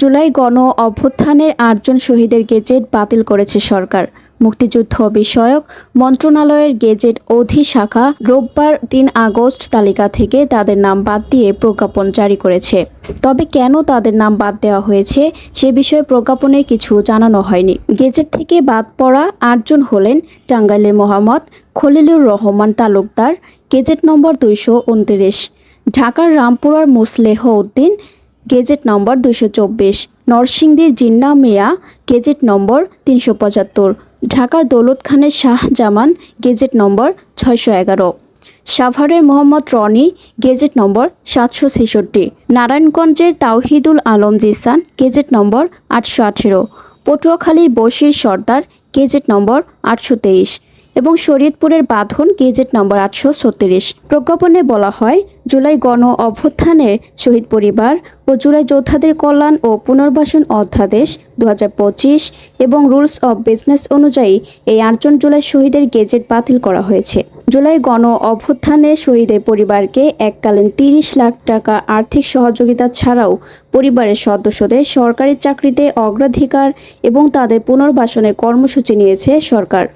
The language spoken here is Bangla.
জুলাই গণ অভ্যুত্থানের ৮ জন শহীদের গেজেট বাতিল করেছে সরকার। মুক্তিযুদ্ধ বিষয়ক মন্ত্রণালয়ের গেজেট অধিশাখা রোববার ৩ আগস্ট তালিকা থেকে তাদের নাম বাদ দিয়ে প্রজ্ঞাপন জারি করেছে। তবে কেন তাদের নাম বাদ দেওয়া হয়েছে সে বিষয়ে প্রজ্ঞাপনে কিছু জানানো হয়নি। গেজেট থেকে বাদ পড়া ৮ জন হলেন টাঙ্গাইলের মোহাম্মদ খলিলুর রহমান তালুকদার, গেজেট নম্বর ২২৯, ঢাকার রামপুরার মোসলেহ উদ্দিন, গেজেট নম্বর ২২৪, নরসিংদীর জিন্না মিয়া, গেজেট নম্বর ৩৭৫, ঢাকার দৌলত খানের শাহজামান, গেজেট নম্বর ৬১১, সাভারের মোহাম্মদ রনি, গেজেট নম্বর ৭৬৬, নারায়ণগঞ্জের তাওহিদুল আলম জিসান, গেজেট নম্বর ৮১৮, পটুয়াখালীর বশির সর্দার, গেজেট নম্বর ৮২৩ এবং শরীয়তপুরের বাঁধন, গেজেট নম্বর ৮৩৬। প্রজ্ঞাপনে বলা হয়, জুলাই গণ অভ্যুত্থানের শহীদ পরিবার ও জুলাই যোদ্ধাদের কল্যাণ ও পুনর্বাসন অধ্যাদেশ ২০২৫ এবং রুলস অব বিজনেস অনুযায়ী এই ৮ জন জুলাই শহীদের গেজেট বাতিল করা হয়েছে। জুলাই গণ অভ্যুত্থানে শহীদের পরিবারকে এককালীন ৩০ লাখ টাকা আর্থিক সহযোগিতা ছাড়াও পরিবারের সদস্যদের সরকারি চাকরিতে অগ্রাধিকার এবং তাদের পুনর্বাসনের কর্মসূচি নিয়েছে সরকার।